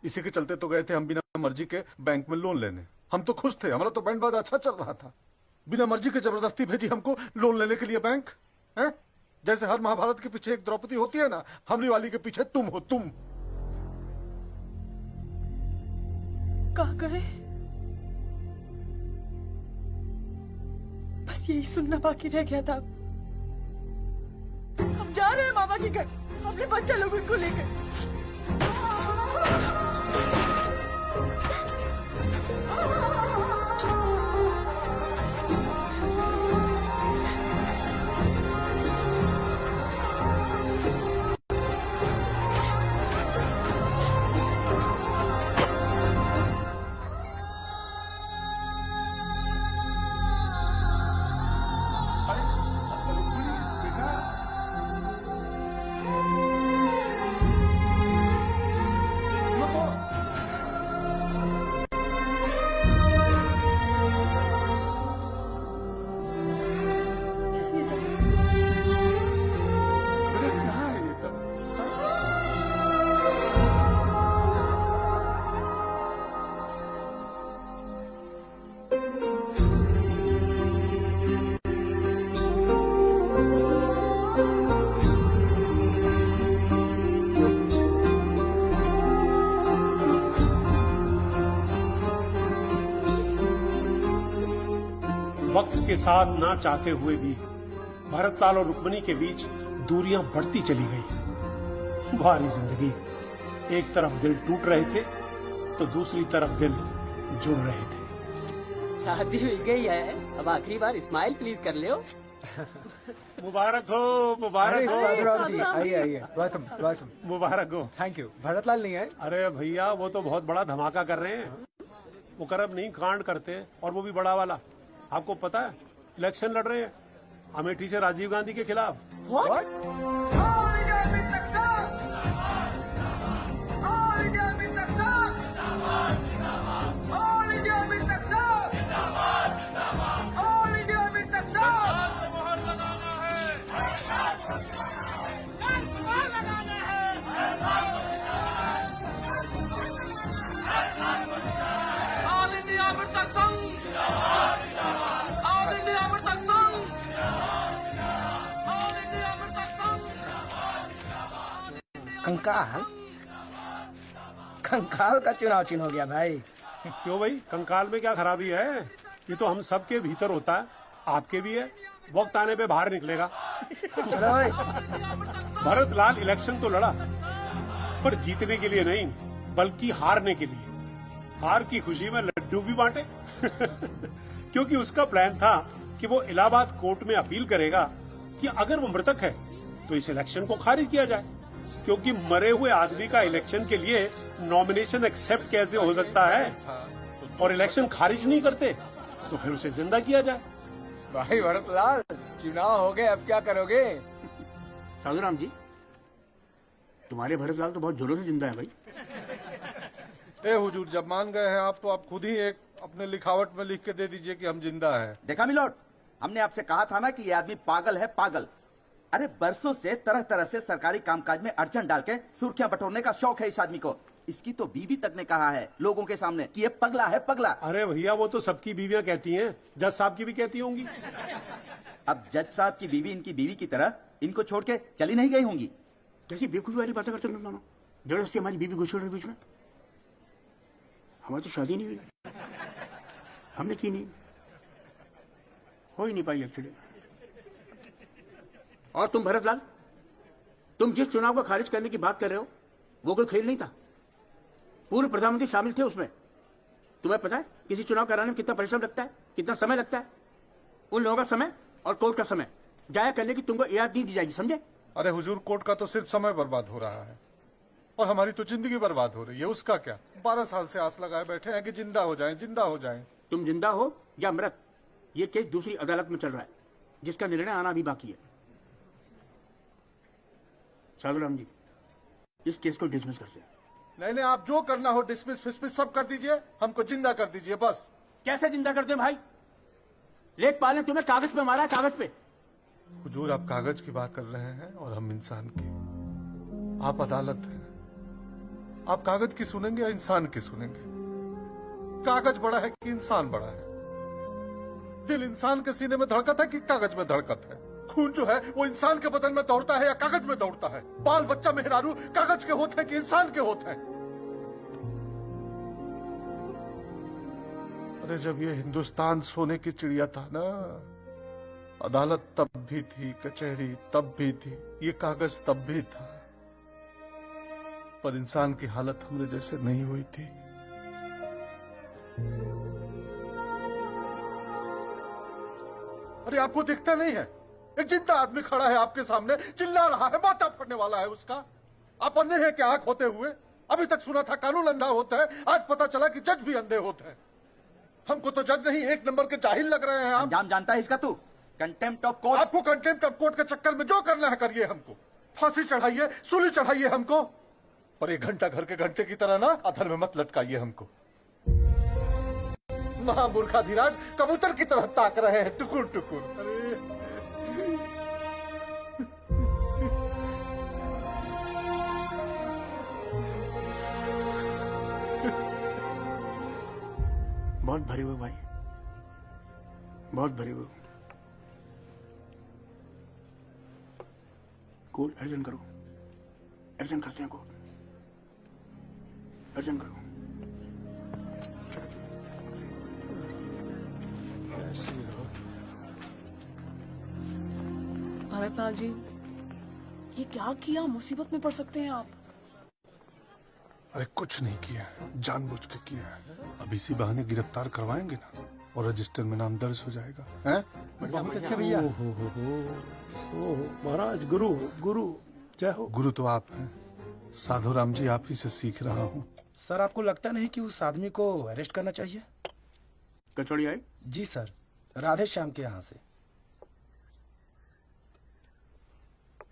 इसी के चलते तो गए थे हम बिना मर्जी के बैंक में लोन लेने। हम तो खुश थे, हमारा तो बैंड बाजा अच्छा चल रहा था। बिना मर्जी के जबरदस्ती भेजी हमको लोन लेने के लिए बैंक है। जैसे हर महाभारत के पीछे एक द्रौपदी होती है ना, हमरी वाली के पीछे तुम हो तुम। कहाँ गए? बस यही सुनना बाकी रह गया था। हम जा रहे हैं मामा के घर, अपने बच्चा लोगों को लेकर। वक्त के साथ ना चाहते हुए भी भरतलाल और रुक्मणी के बीच दूरियां बढ़ती चली गई। भारी जिंदगी, एक तरफ दिल टूट रहे थे तो दूसरी तरफ दिल जुड़ रहे थे। शादी मिल गई है, अब आखिरी बार स्माइल प्लीज कर लो। मुबारक हो, मुबारक हो। साधुराम जी, आइए आइए, वेलकम वेलकम। मुबारक हो। Thank you. भरतलाल नहीं आए? अरे भैया वो तो बहुत बड़ा धमाका कर रहे हैं। वो करब नहीं कांड करते, और वो भी बड़ा वाला। आपको पता है इलेक्शन लड़ रहे हैं अमेठी से राजीव गांधी के खिलाफ। कंकाल कंकाल का चुनाव चिन्ह हो गया भाई। क्यों भाई, कंकाल में क्या खराबी है? ये तो हम सब के भीतर होता है, आपके भी है। वक्त आने पे बाहर निकलेगा। चलो भाई। भरतलाल इलेक्शन तो लड़ा, पर जीतने के लिए नहीं, बल्कि हारने के लिए। हार की खुशी में लड्डू भी बांटे। क्योंकि उसका प्लान था कि वो इलाहाबाद कोर्ट में अपील करेगा कि अगर वो मृतक है तो इस इलेक्शन को खारिज किया जाए, क्योंकि मरे हुए आदमी का इलेक्शन के लिए नॉमिनेशन एक्सेप्ट कैसे हो सकता है, और इलेक्शन खारिज नहीं करते तो फिर उसे जिंदा किया जाए। भाई भरतलाल, चुनाव हो गए, अब क्या करोगे? साधुराम जी, तुम्हारे भरतलाल तो बहुत जोरों से जिंदा है भाई। ए हुजूर, जब मान गए हैं आप तो आप खुद ही एक अपने लिखावट में लिख के दे दीजिए कि हम जिंदा हैं। देखा मिलोट, हमने आपसे कहा था ना कि ये आदमी पागल है, पागल। अरे बरसों से तरह तरह से सरकारी कामकाज में अड़चन डाल के सुर्खियां बटोरने का शौक है इस आदमी को। इसकी तो बीवी तक ने कहा है लोगों के सामने कि ये पगला है, पगला। अरे भैया, वो तो सबकी बीवियां कहती हैं, जज साहब की भी कहती होंगी। अब जज साहब की बीवी इनकी बीवी की तरह इनको छोड़ के चली नहीं गई होंगी। कैसी बेवकूफी वाली बातें करते हैं दोनों। जबरदस्ती हमारी बीवी घुस रही बीच में। हमारी तो शादी नहीं हुई, हमने की नहीं, हो ही नहीं पाई एक्चुअली। और तुम भरतलाल, तुम जिस चुनाव को खारिज करने की बात कर रहे हो वो कोई खेल नहीं था। पूर्व प्रधानमंत्री शामिल थे उसमें। तुम्हें पता है किसी चुनाव कराने में कितना परिश्रम लगता है, कितना समय लगता है? उन लोगों का समय और कोर्ट का समय जाया करने की तुमको याद नहीं दी जाएगी, समझे? अरे हुजूर, कोर्ट का तो सिर्फ समय बर्बाद हो रहा है और हमारी तो जिंदगी बर्बाद हो रही है। उसका क्या? 12 साल से आस लगाए बैठे हैं कि जिंदा हो जाएं, जिंदा हो जाएं। तुम जिंदा हो या मृत, ये केस दूसरी अदालत में चल रहा है जिसका निर्णय आना भी बाकी है। साधुराम जी, इस केस को डिसमिस कर दिया। नहीं, आप जो करना हो डिसमिस फिसमिस सब कर दीजिए, हमको जिंदा कर दीजिए बस। कैसे जिंदा करते भाई? लेखपाल ने तुम्हें कागज पे मारा है, कागज पे। हुजूर, आप कागज की बात कर रहे हैं और हम इंसान की। आप अदालत हैं। आप कागज की सुनेंगे या इंसान की सुनेंगे? कागज बड़ा है कि इंसान बड़ा है? दिल इंसान के सीने में धड़कत है कि कागज में धड़कत है? खून जो है वो इंसान के बदन में दौड़ता है या कागज में दौड़ता है? बाल बच्चा मेहरारू कागज के होते हैं कि इंसान के होते हैं? अरे जब ये हिंदुस्तान सोने की चिड़िया था ना, अदालत तब भी थी, कचहरी तब भी थी, ये कागज तब भी था, पर इंसान की हालत हमरे जैसे नहीं हुई थी। अरे आपको दिखता नहीं है? एक जिंदा आदमी खड़ा है आपके सामने, चिल्ला रहा है, माथा फटने वाला है उसका। आप अंधे हैं क्या आंख होते हुए? अभी तक सुना था कानून अंधा होता है, आज पता चला कि जज भी अंधे होते हैं। हमको तो जज नहीं, एक नंबर के जाहिल लग रहे हैं आप। अंजाम जानता है इसका तू? Contempt of court. आपको कंटेम्प्ट ऑफ कोर्ट के चक्कर में जो करना है करिए, हमको फांसी चढ़ाइए, सूली चढ़ाइए हमको, पर 1 घंटा घर के घंटे की तरह ना अधर में मत लटकाइए हमको। महामूर्खाधिराज कबूतर की तरह ताक रहे हैं टुकुर टुकुर। अरे बहुत भरे हुए भाई, बहुत भरे हुए। कोर्ट अर्जन करो, अर्जन करते हैं कोर्ट, अर्जन करो। भरतलाल जी, ये क्या किया? मुसीबत में पड़ सकते हैं आप। अरे कुछ नहीं किया है, जानबूझ के किया है। अब इसी बहाने गिरफ्तार करवाएंगे ना और रजिस्टर में नाम दर्ज हो जाएगा। हैं? बहुत अच्छे भैया। महाराज गुरु गुरु जय हो। गुरु तो आप हैं, साधु राम जी आप ही से सीख रहा हूँ। सर आपको लगता नहीं कि उस आदमी को अरेस्ट करना चाहिए? कचौड़ी आई? जी सर, राधे श्याम के यहाँ से।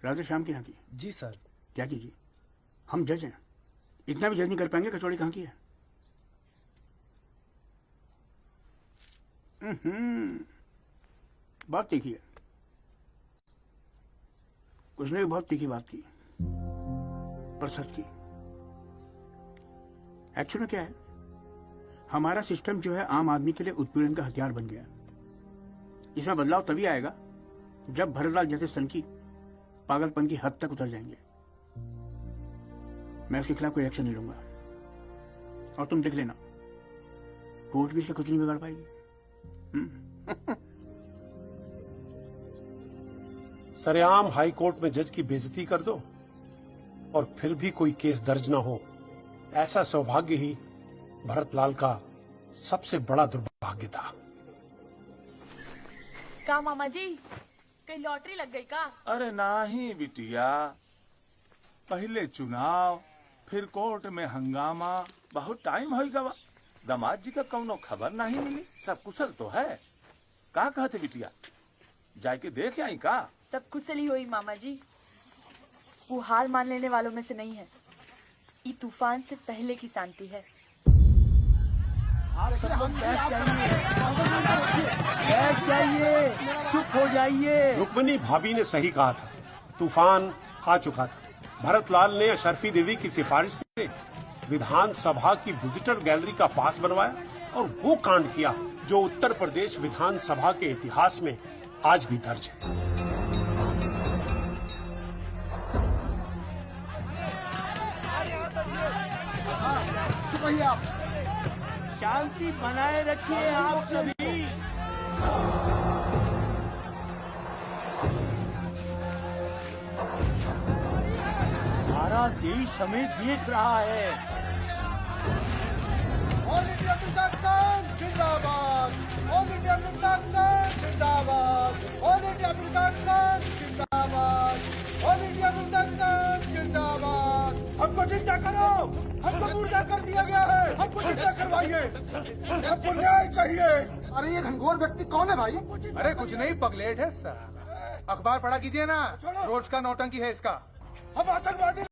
राधे श्याम की यहाँ की? जी सर। क्या कीजिए, हम जज हैं, इतना भी जज नहीं कर पाएंगे कचौड़ी कहाँ की है। बात तीखी है, उसने भी बहुत तीखी बात की, पर सच की। एक्चुअली क्या है, हमारा सिस्टम जो है आम आदमी के लिए उत्पीड़न का हथियार बन गया। इसमें बदलाव तभी आएगा जब भरतलाल जैसे सनकी पागलपन की हद तक उतर जाएंगे। मैं इसके खिलाफ कोई एक्शन नहीं लूंगा, और तुम देख लेना, कोर्ट भी इसका कुछ नहीं बिगाड़ पाएगी। सरेआम हाई कोर्ट में जज की बेइज्जती कर दो और फिर भी कोई केस दर्ज न हो, ऐसा सौभाग्य ही भरतलाल का सबसे बड़ा दुर्भाग्य था। का मामा जी, कहीं लॉटरी लग गई का? अरे नहीं बिटिया, पहले चुनाव, फिर कोर्ट में हंगामा, बहुत टाइम हो गवा। दामाद जी का कौनो खबर नहीं मिली। सब कुशल तो है? का कहते बिटिया, जाके देख आई का? सब कुशल ही हुई मामा जी, वो हार मान लेने वालों में से नहीं है। ये तूफान से पहले की शांति है। चुप हो जाइए। रुक्मिणी भाभी ने सही कहा था, तूफान आ चुका था। भरतलाल ने अशरफी देवी की सिफारिश से विधानसभा की विजिटर गैलरी का पास बनवाया और वो कांड किया जो उत्तर प्रदेश विधानसभा के इतिहास में आज भी दर्ज है। शांति बनाए रखिए आप सभी। हमारा देश हमें देख रहा है। ऑल इंडिया मुक्ताकांड जिंदाबाद, ऑल इंडिया मुक्ताकांड जिंदाबाद, ऑल इंडिया मुक्ताकांड जिंदाबाद, ऑल इंडिया मुक्ताकांड जिंदाबाद। हमको जिंदा करो, हमको मुर्दा कर दिया गया है, हमको जिंदा करवाइए, हमको न्याय चाहिए। अरे ये घनघोर व्यक्ति कौन है भाई? अरे कुछ नहीं, पगलेट है साला। अखबार पढ़ा कीजिए ना, रोज का नौटंकी है इसका। हम आतंकवादी